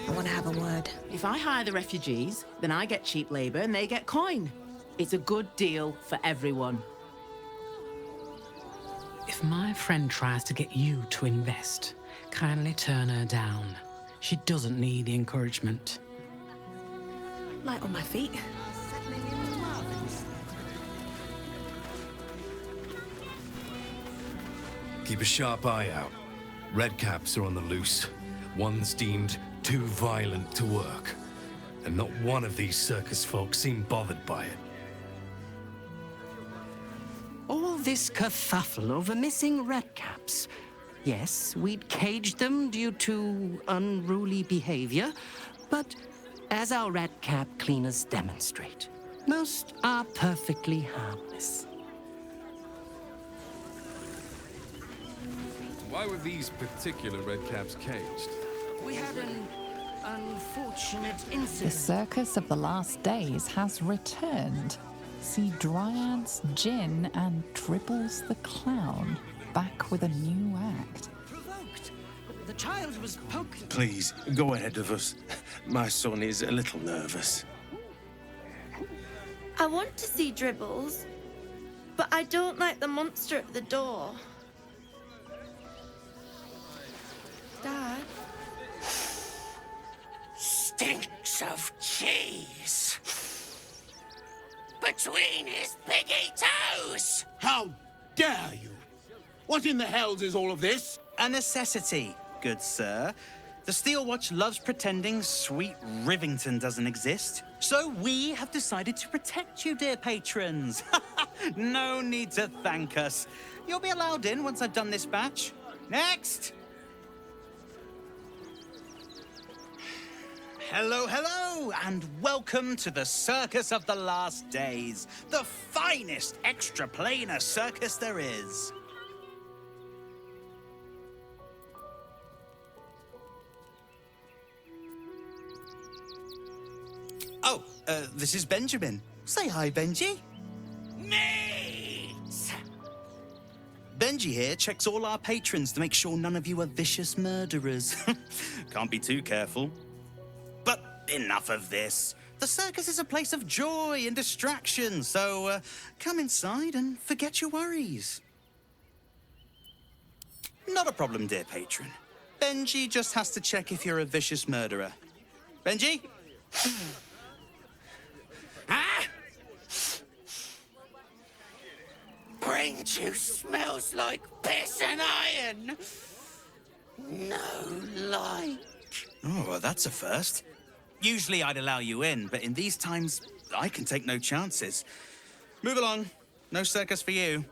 I want to have a word. If I hire the refugees, then I get cheap labor and they get coin. It's a good deal for everyone. If my friend tries to get you to invest, kindly turn her down. She doesn't need the encouragement. Light on my feet. Keep a sharp eye out. Redcaps are on the loose. One's deemed too violent to work. And not one of these circus folk seem bothered by it. All this kerfuffle over missing redcaps. Yes, we'd caged them due to unruly behavior, but as our redcap cleaners demonstrate, most are perfectly harmless. Why were these particular redcaps caged? We had an unfortunate The incident. Circus of the Last Days has returned. See Dryads, Jinn, and Dribbles the Clown back with a new act. Provoked. The child was poked. Please, go ahead of us. My son is a little nervous. I want to see Dribbles, but I don't like the monster at the door. Dad? Stinks of cheese between his piggy toes. How dare you? What in the hells is all of this? A necessity, good sir. The Steel Watch loves pretending sweet Rivington doesn't exist. So we have decided to protect you, dear patrons. No need to thank us. You'll be allowed in once I've done this batch. Next! Hello, hello, and welcome to the Circus of the Last Days, the finest extra-planar circus there is. Oh, this is Benjamin. Say hi, Benji. Meat! Benji here checks all our patrons to make sure none of you are vicious murderers. Can't be too careful. But enough of this. The circus is a place of joy and distraction, so come inside and forget your worries. Not a problem, dear patron. Benji just has to check if you're a vicious murderer. Benji? Ah! Brain juice smells like piss and iron. No light. Oh, well, that's a first. Usually I'd allow you in, but in these times, I can take no chances. Move along. No circus for you.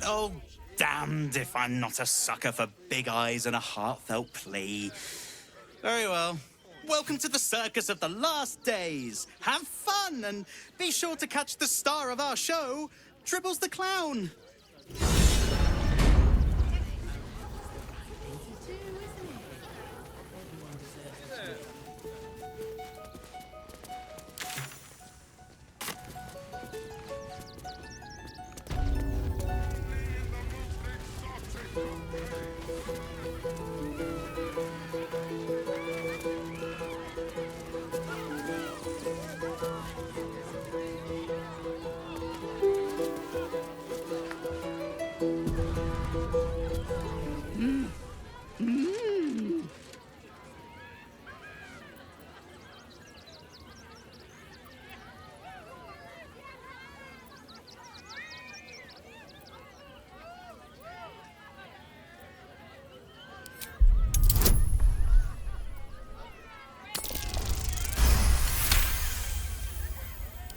Oh, damned if I'm not a sucker for big eyes and a heartfelt plea. Very well. Welcome to the Circus of the Last Days. Have fun and be sure to catch the star of our show, Dribbles the Clown.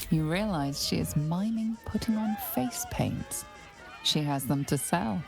You realize she is miming putting on face paints. She has them to sell.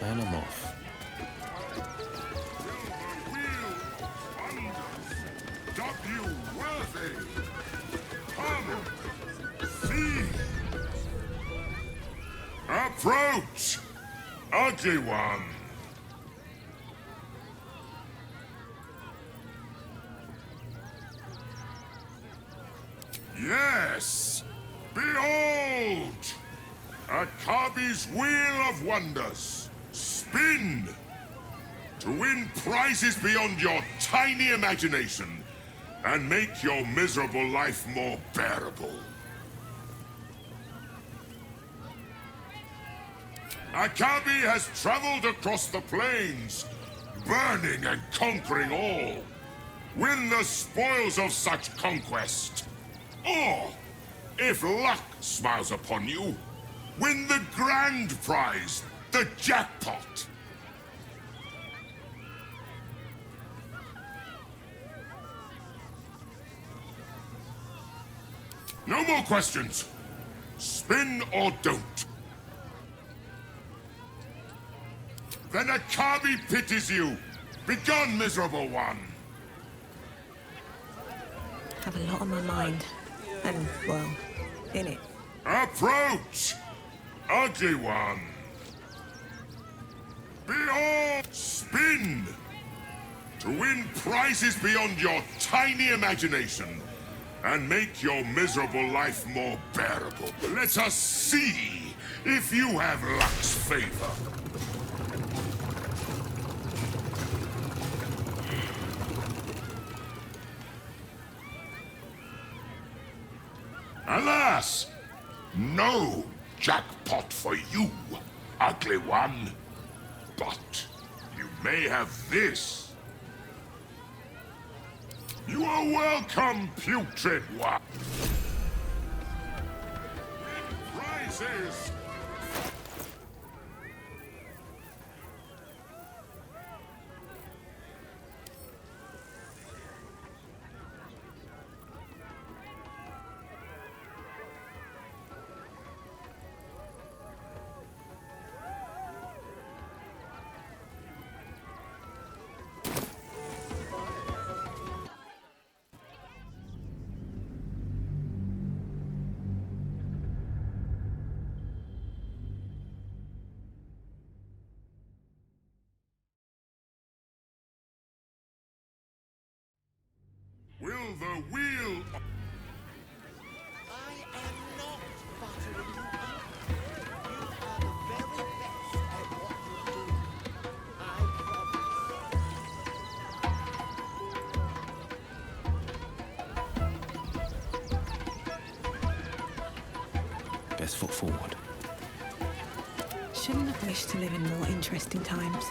And I'm off. W worthy. Come, see. Approach, ugly one. Yes, behold, Akabi's wheel of wonders. Spin to win prizes beyond your tiny imagination and make your miserable life more bearable. Akabi has traveled across the plains, burning and conquering all. Win the spoils of such conquest. Or, if luck smiles upon you, win the grand prize, the jackpot. No more questions. Spin or don't. Then a Kabi pities you. Begone, miserable one. Have a lot on my mind. And, well, in it. Approach, ugly one. Behold, spin. To win prizes beyond your tiny imagination and make your miserable life more bearable. Let us see if you have luck's favor. Alas, no jackpot for you, ugly one. But you may have this. You are welcome, putrid one. Prizes. Will the wheel... I am not buttering you up. You are the very best at what you do. I promise. Best foot forward. Shouldn't have wished to live in more interesting times.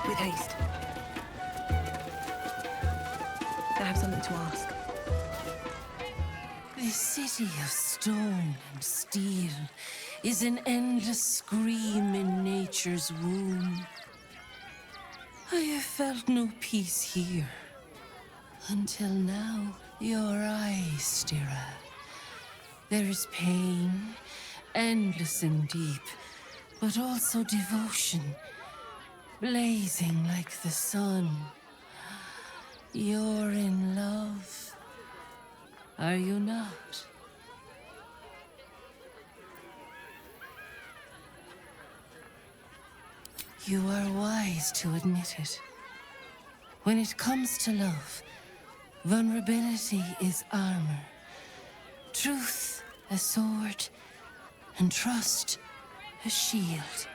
With haste. I have something to ask. The city of stone and steel is an endless scream in nature's womb. I have felt no peace here. Until now, your eyes, Stira. There is pain, endless and deep, but also devotion, blazing like the sun. You're in love, are you not? You are wise to admit it. When it comes to love, vulnerability is armor, truth a sword, and trust a shield.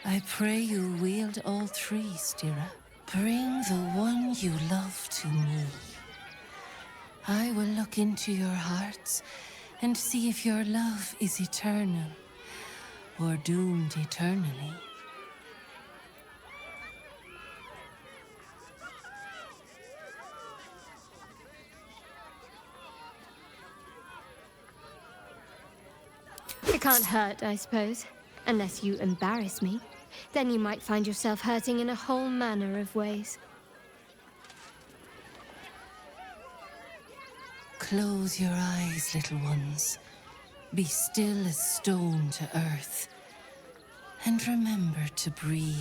I pray you wield all three, Stira. Bring the one you love to me. I will look into your hearts and see if your love is eternal or doomed eternally. It can't hurt, I suppose, unless you embarrass me. Then you might find yourself hurting in a whole manner of ways. Close your eyes, little ones. Be still as stone to earth. And remember to breathe.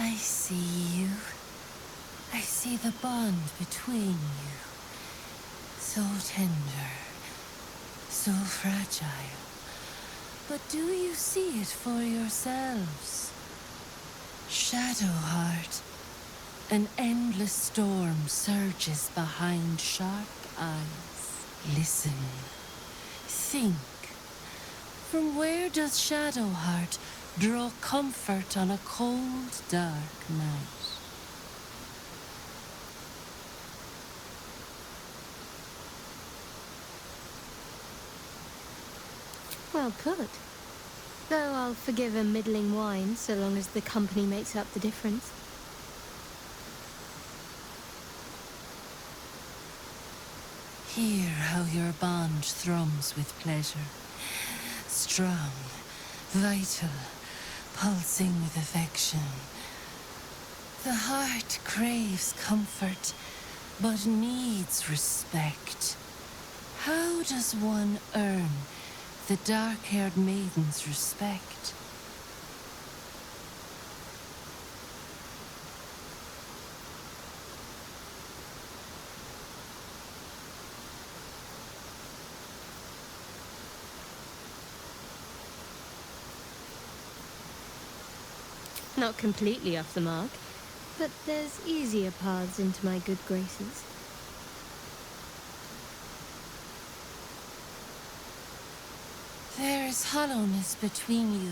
I see you. I see the bond between you. So tender, so fragile. But do you see it for yourselves? Shadowheart, an endless storm surges behind sharp eyes. Listen, think. From where does Shadowheart draw comfort on a cold, dark night? Well put. Though I'll forgive a middling wine so long as the company makes up the difference. Hear how your bond thrums with pleasure. Strong, vital, pulsing with affection. The heart craves comfort, but needs respect. How does one earn the dark-haired maiden's respect? Not completely off the mark, but there's easier paths into my good graces. There is hollowness between you,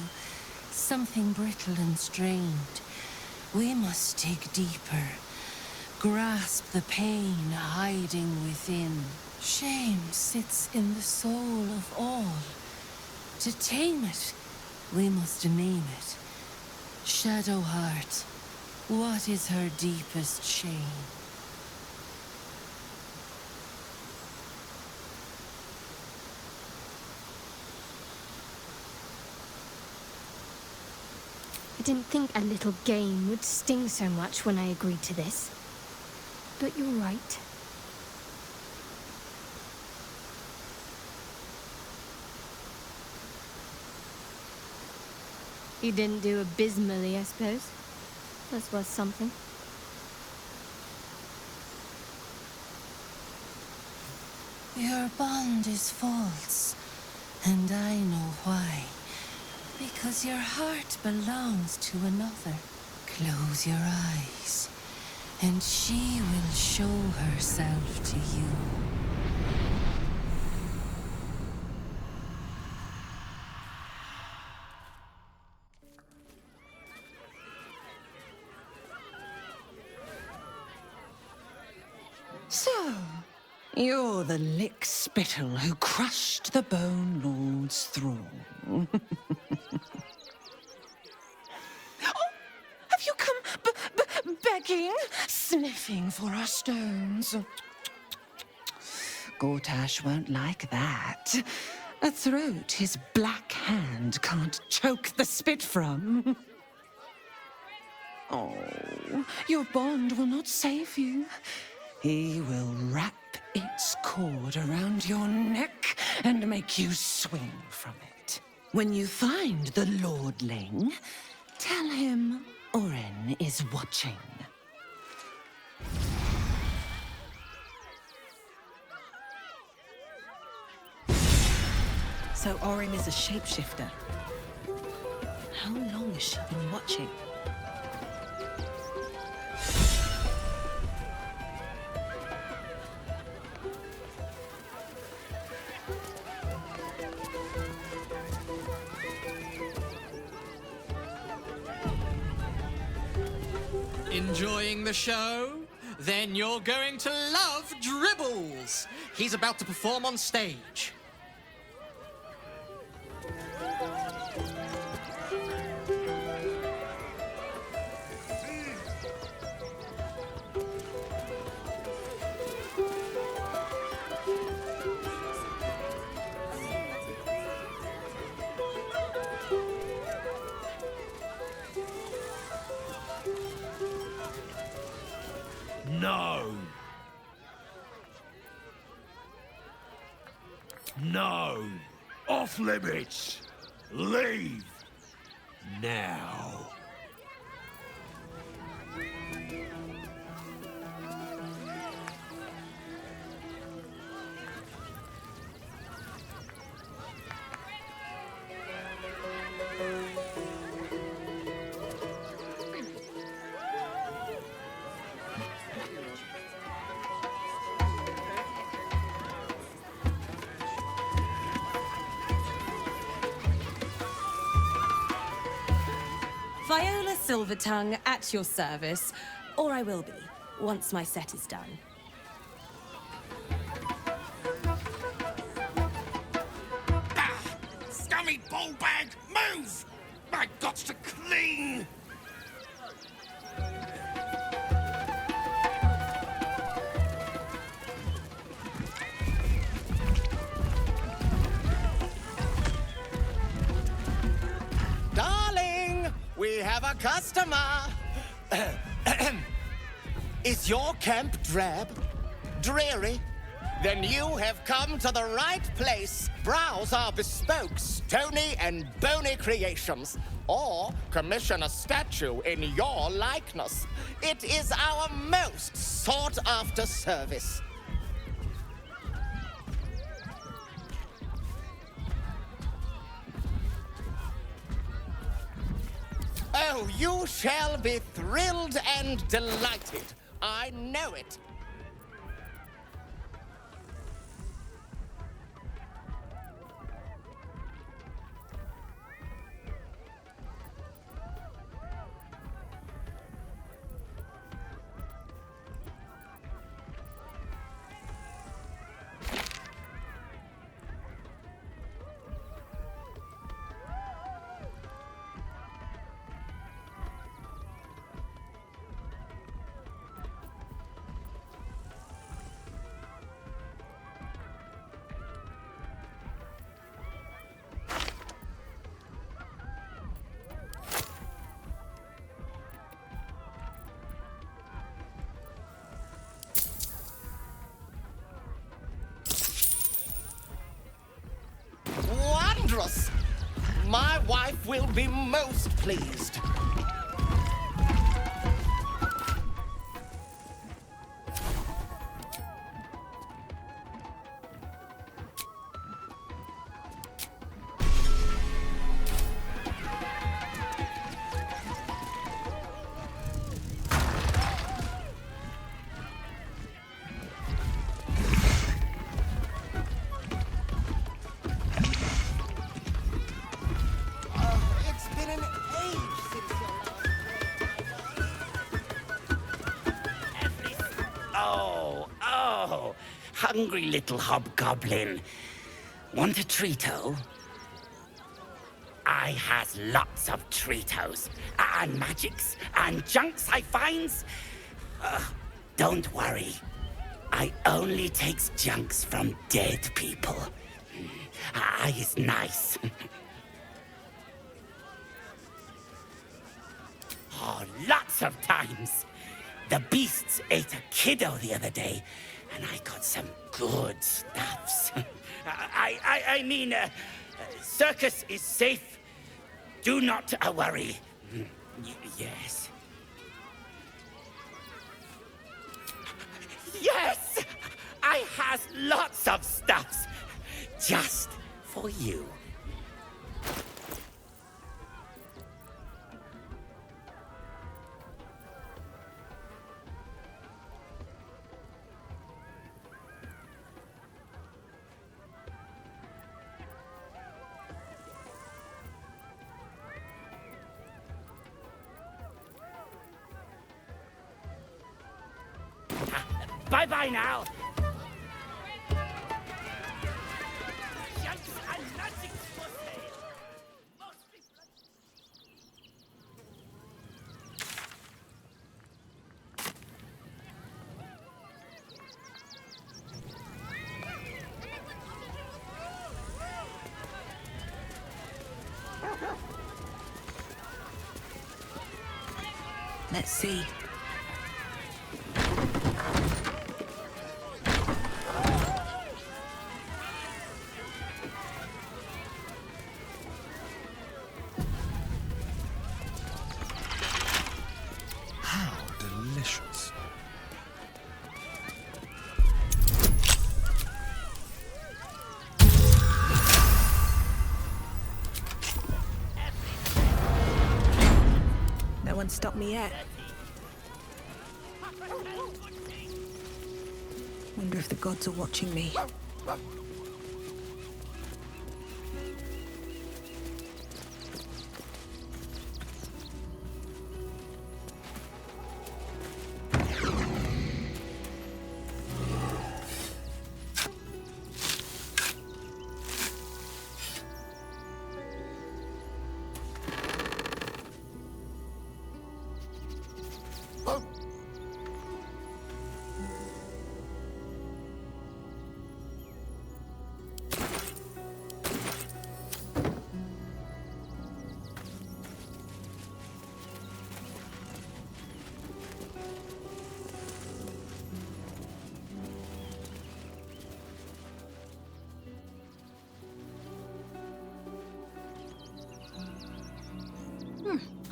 something brittle and strained. We must dig deeper, grasp the pain hiding within. Shame sits in the soul of all. To tame it, we must name it. Shadow heart, what is her deepest shame? I didn't think a little game would sting so much when I agreed to this. But you're right. You didn't do abysmally, I suppose. That's worth something. Your bond is false, and I know why. Because your heart belongs to another. Close your eyes, and she will show herself to you. So, you're the lick-spittle who crushed the Bone Lord's thrall. Have you come begging, sniffing for our stones? Gortash won't like that. A throat his black hand can't choke the spit from. Oh, your bond will not save you. He will wrap its cord around your neck and make you swing from it. When you find the Lordling, tell him Orin is watching. So Orin is a shapeshifter. How long has she been watching? Enjoying the show? Then you're going to love Dribbles. He's about to perform on stage. No. No. Off limits. Leave. Now. Viola Silvertongue at your service, or I will be, once my set is done. old bag! Move! My God's to clean! Darling, we have a customer. Is your camp drab? Dreary? Then you have come to the right place. Browse our bespoke, stony and bony creations. Or commission a statue in your likeness. It is our most sought-after service. Oh, you shall be thrilled and delighted. I know it. Wondrous! My wife will be most pleased. Oh, hungry little hobgoblin. Want a treato? I has lots of treatos, and magics, and junks I finds. Don't worry. I only takes junks from dead people. I is nice. Oh, lots of times. The beasts ate a kiddo the other day, and I got some good stuffs. I mean, circus is safe. Do not worry. Yes. Yes! I has lots of stuffs. Just for you. Bye-bye now. Let's see. How delicious. No one stopped me yet. Wonder if the gods are watching me.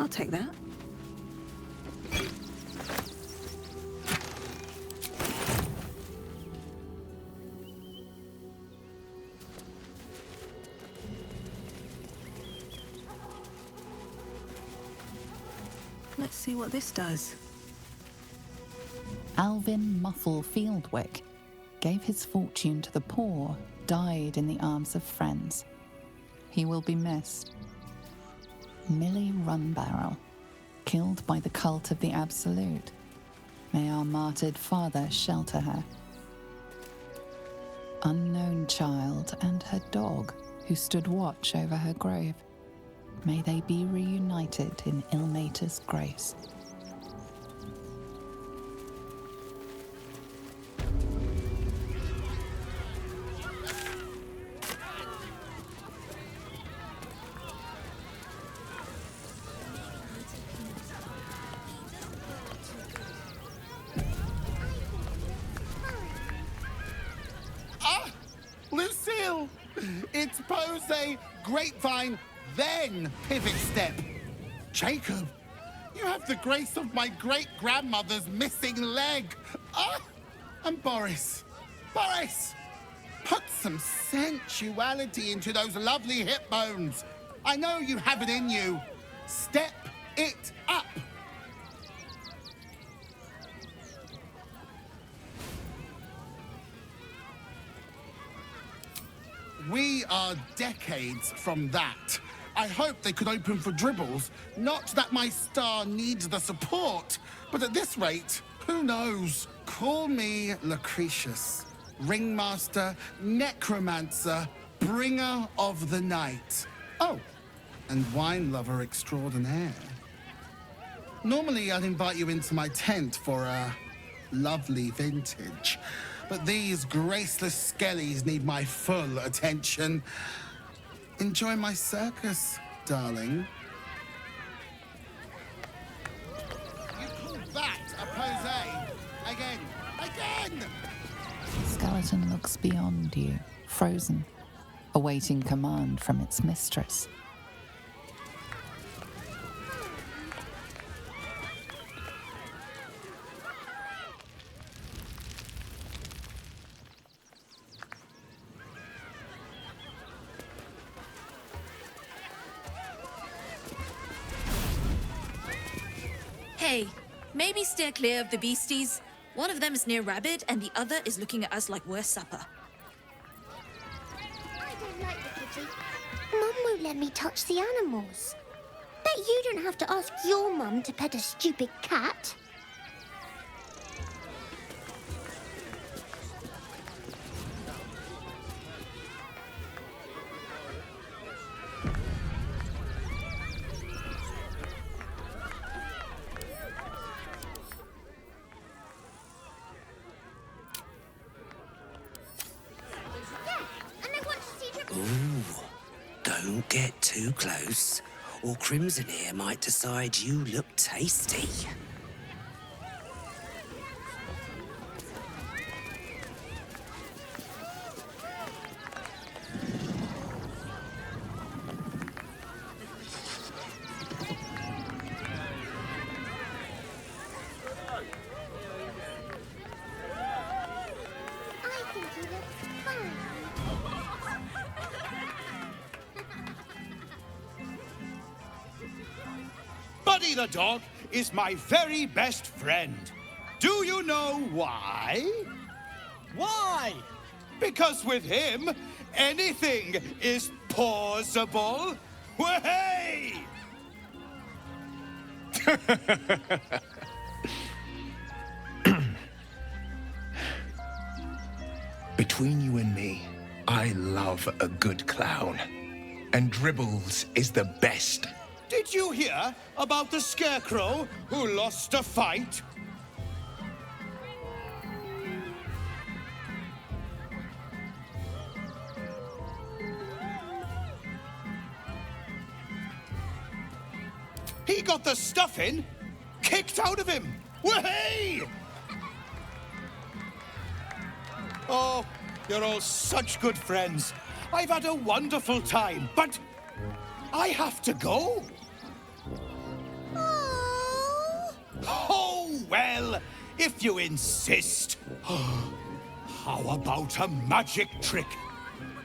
I'll take that. Let's see what this does. Alvin Muffle Fieldwick gave his fortune to the poor, died in the arms of friends. He will be missed. Millie Runbarrel, killed by the cult of the Absolute. May our martyred father shelter her. Unknown child and her dog, who stood watch over her grave. May they be reunited in Ilmater's grace. Lucille! It's pose, grapevine, then pivot step. Jacob, you have the grace of my great-grandmother's missing leg. And Boris, put some sensuality into those lovely hip bones. I know you have it in you. Step it up. We are decades from that. I hope they could open for dribbles. Not that my star needs the support, but at this rate, who knows? Call me Lucretius, ringmaster, necromancer, bringer of the night. Oh, and wine lover extraordinaire. Normally, I'd invite you into my tent for a lovely vintage. But these graceless skellies need my full attention. Enjoy my circus, darling. You call that a pose? Again! Skeleton looks beyond you, frozen, awaiting command from its mistress. Hey, maybe steer clear of the beasties. One of them is near Rabbit, and the other is looking at us like we're supper. I don't like the kitty. Mum won't let me touch the animals. Bet you don't have to ask your mum to pet a stupid cat. Ooh, don't get too close, or Crimson here might decide you look tasty. Buddy the dog is my very best friend. Do you know why? Why? Because with him, anything is possible. Way! Between you and me, I love a good clown. And Dribbles is the best. Did you hear about the scarecrow who lost a fight? He got the stuffing kicked out of him. Way! Oh, you're all such good friends. I've had a wonderful time, but I have to go. if you insist. How about a magic trick?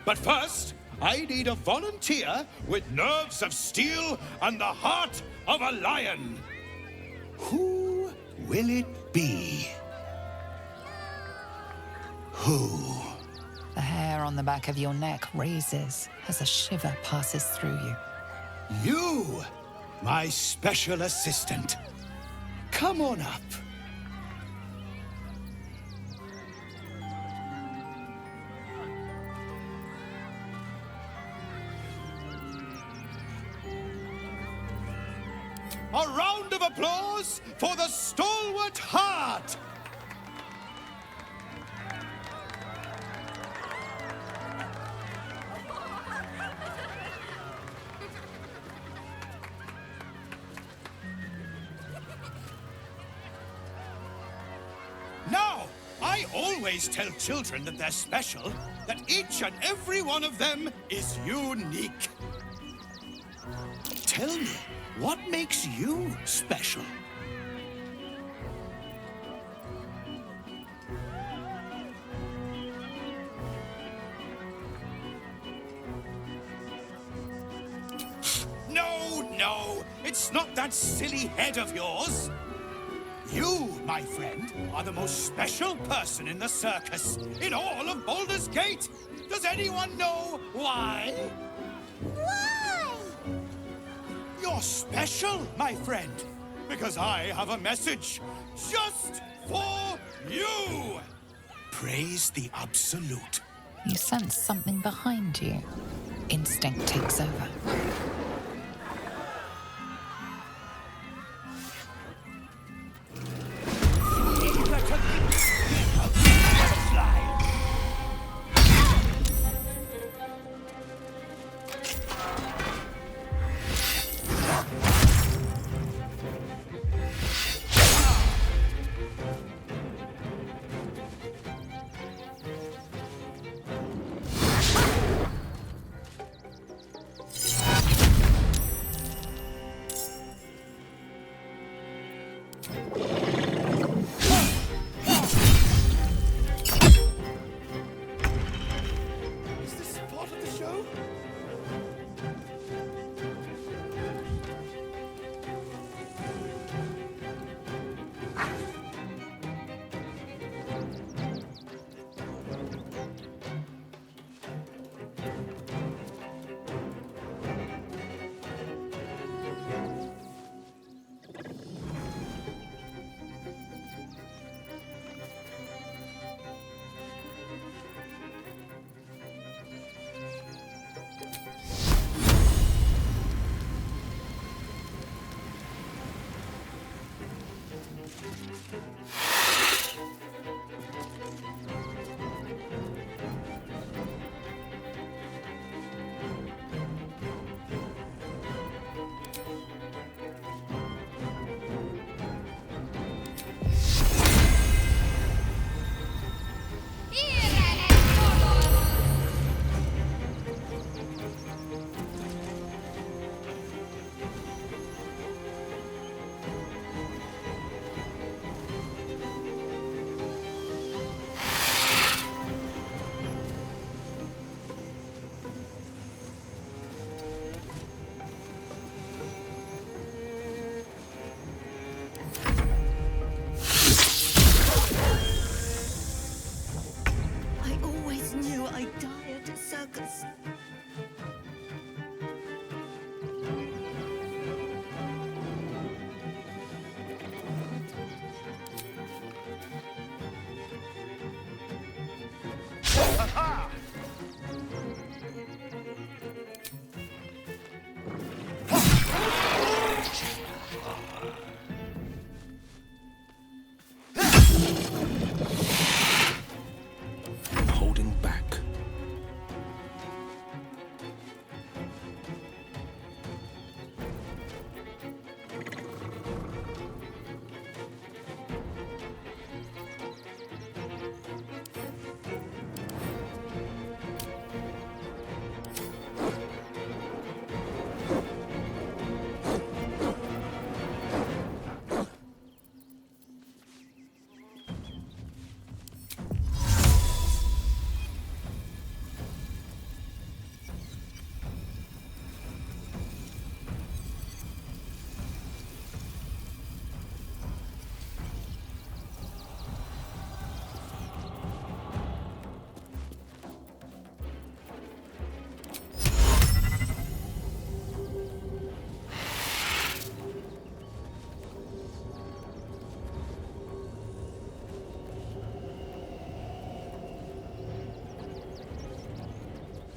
But first, I need a volunteer with nerves of steel and the heart of a lion. Who will it be? Who? The hair on the back of your neck raises as a shiver passes through you. You, my special assistant. Come on up. A round of applause for the stalwart heart! Now, I always tell children that they're special, that each and every one of them is unique. Tell me, what makes you special? No, it's not that silly head of yours. You, my friend, are the most special person in the circus, in all of Baldur's Gate. Does anyone know why? Why? You're special, my friend, because I have a message just for you. Praise the Absolute. You sense something behind you. Instinct takes over.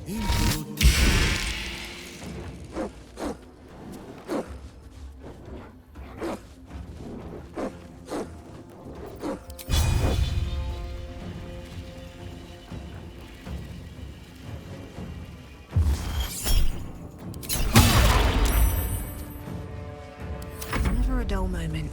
Never a dull moment.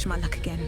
push my luck again.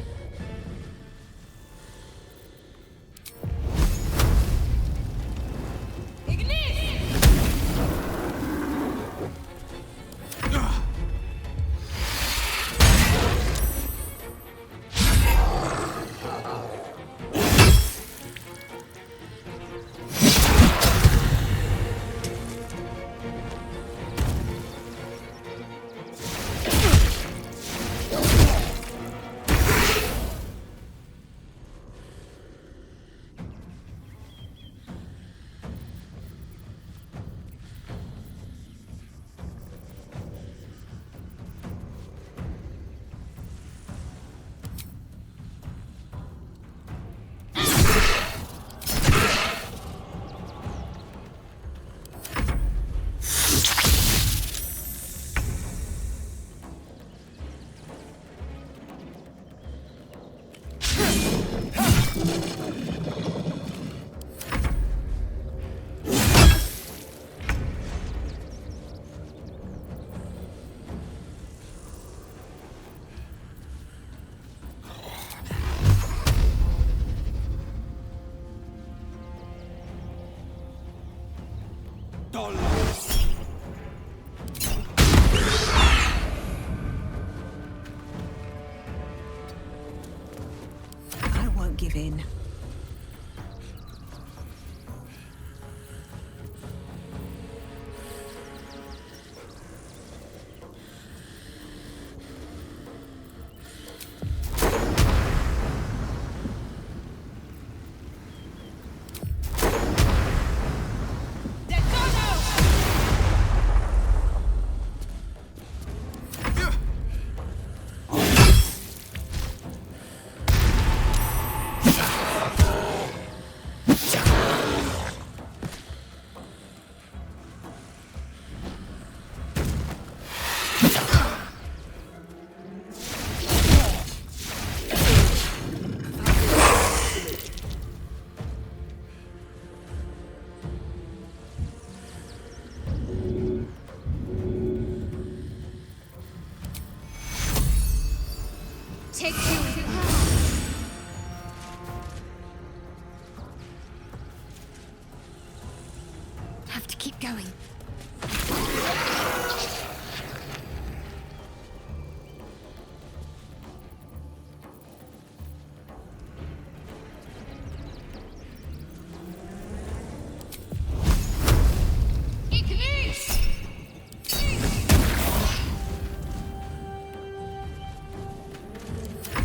I won't give in. Take two. Have to keep going.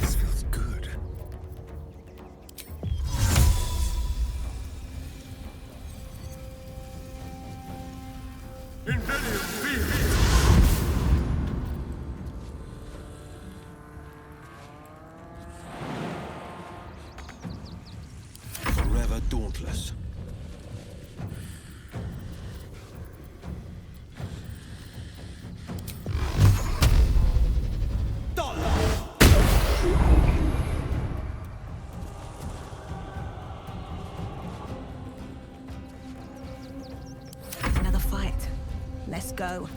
This feels good. Forever dauntless. Another fight. Let's go.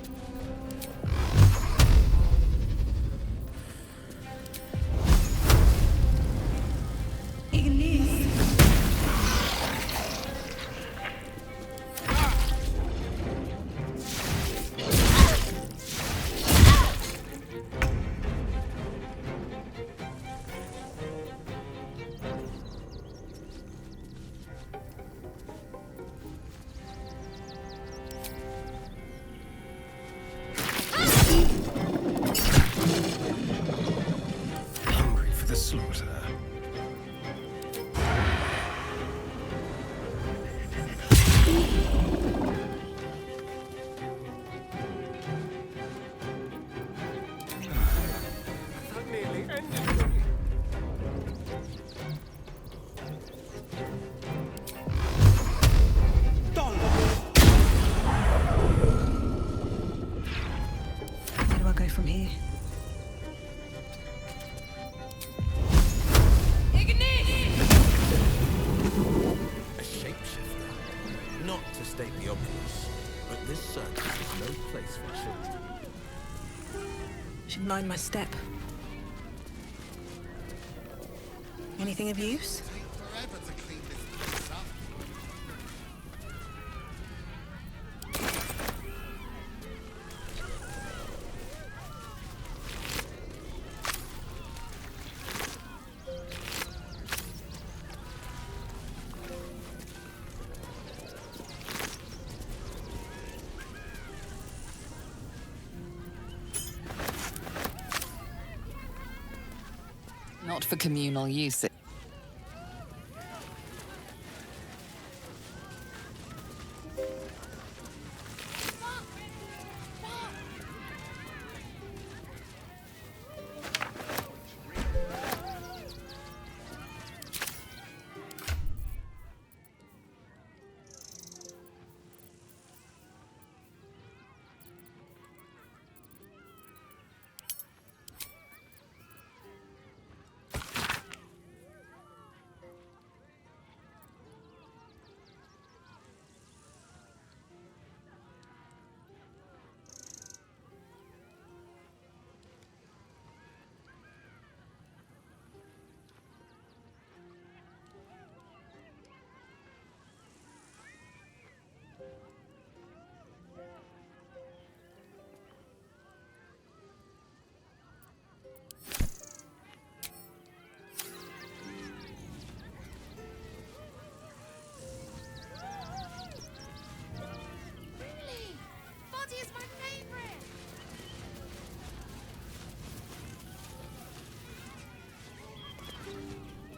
Hungry for the slaughter. That nearly ended me. Where do I go from here? A shapeshifter. Not to state the obvious, but this circus is no place for children. Should mind my step. Anything of use? Forever to clean this place up. Not for communal use.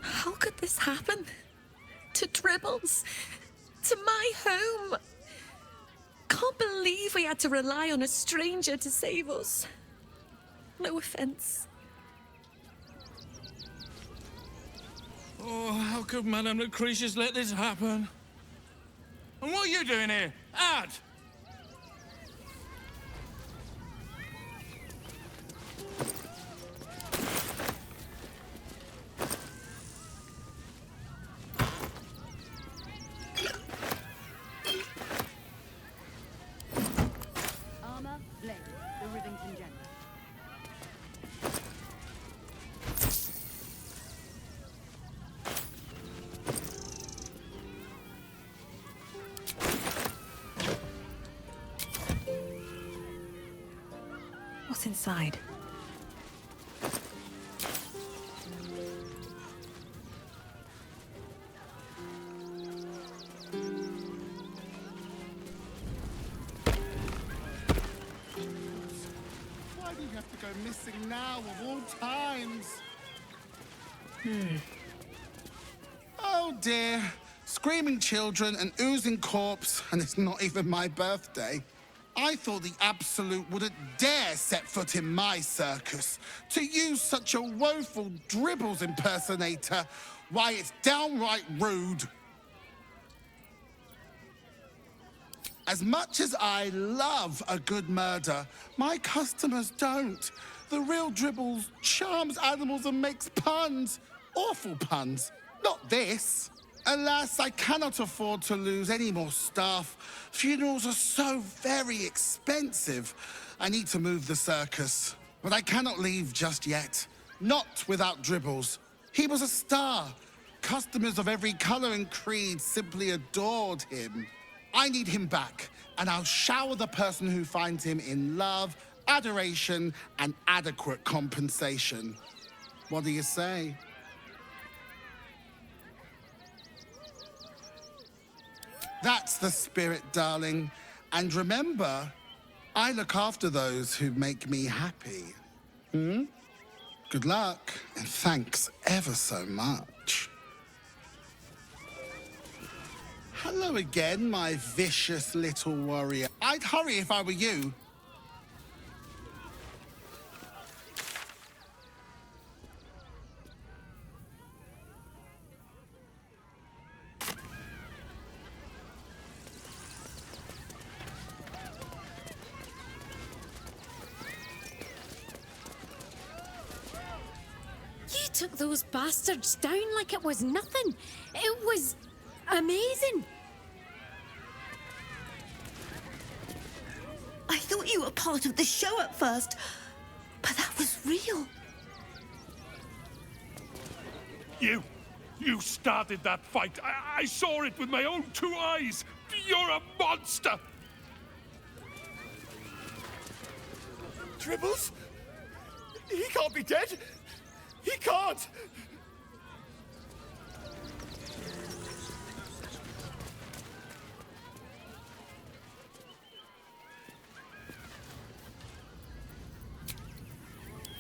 How could this happen? To Dribbles? To my home? Can't believe we had to rely on a stranger to save us. No offense. Oh, how could Madame Lucretius let this happen? And what are you doing here? Ad! Armor, blade, the Rivington General. What's inside? Why do you have to go missing now of all times? Oh dear. Screaming children, an oozing corpse, and it's not even my birthday. I thought the Absolute wouldn't dare set foot in my circus. To use such a woeful Dribbles impersonator, why, it's downright rude. As much as I love a good murder, my customers don't. The real Dribbles charms animals and makes puns. Awful puns. Not this. Alas, I cannot afford to lose any more staff. Funerals are so very expensive. I need to move the circus. But I cannot leave just yet. Not without Dribbles. He was a star. Customers of every color and creed simply adored him. I need him back, and I'll shower the person who finds him in love, adoration, and adequate compensation. What do you say? That's the spirit, darling. And remember, I look after those who make me happy. Good luck, and thanks ever so much. Hello again, my vicious little warrior. I'd hurry if I were you. You took those bastards down like it was nothing. It was amazing. I thought you were part of the show at first, but that was real. You You started that fight. I saw it with my own 2 eyes. You're a monster. Dribbles? He can't be dead. He can't.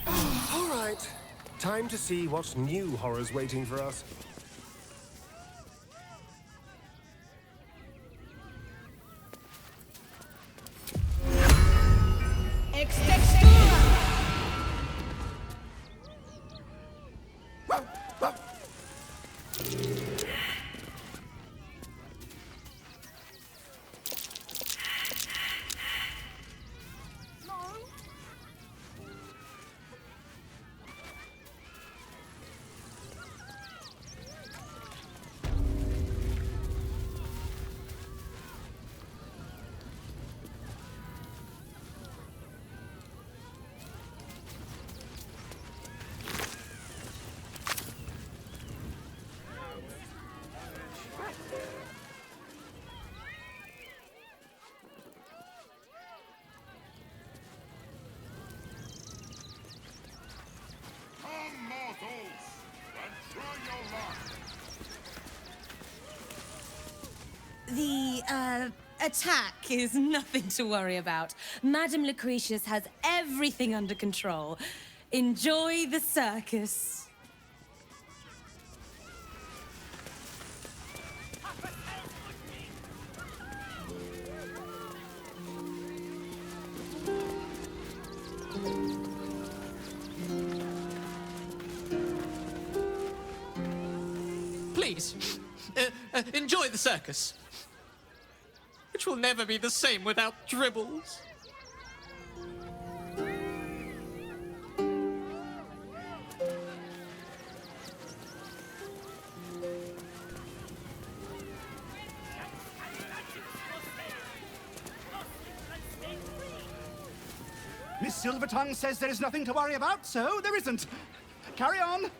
All right. Time to see what new horror's waiting for us. The, attack is nothing to worry about. Madame Lucretius has everything under control. Enjoy the circus. Please, enjoy the circus. Which will never be the same without Dribbles. Miss Silvertongue says there is nothing to worry about, so there isn't. Carry on.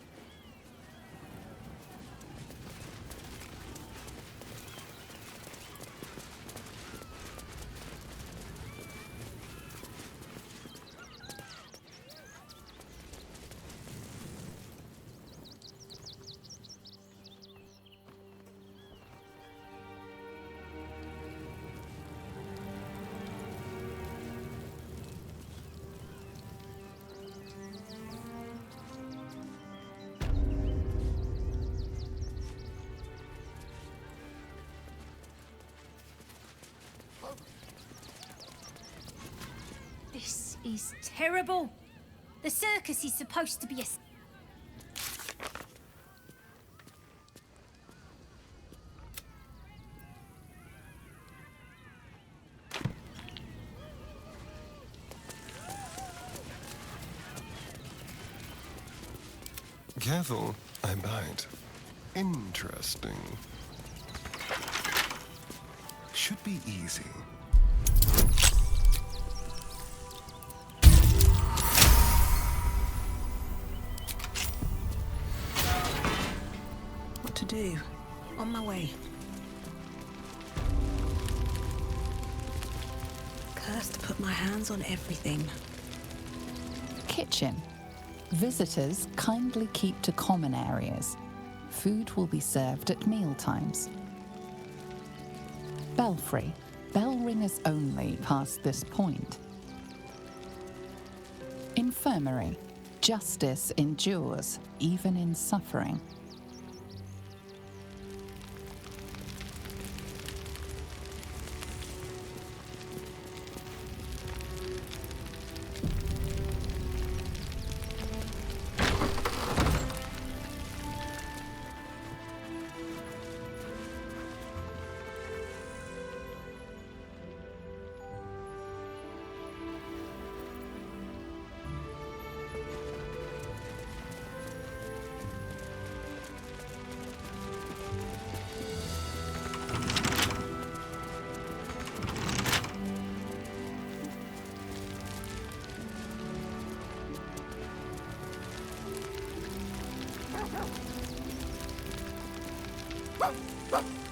This is terrible. The circus is supposed to be a... Careful, I bite. Interesting. Should be easy. What to do? On my way. Cursed to put my hands on everything. Kitchen. Visitors kindly keep to common areas. Food will be served at mealtimes. Belfry. Bell ringers only past this point. Infirmary. Justice endures, even in suffering. ruff, ruff.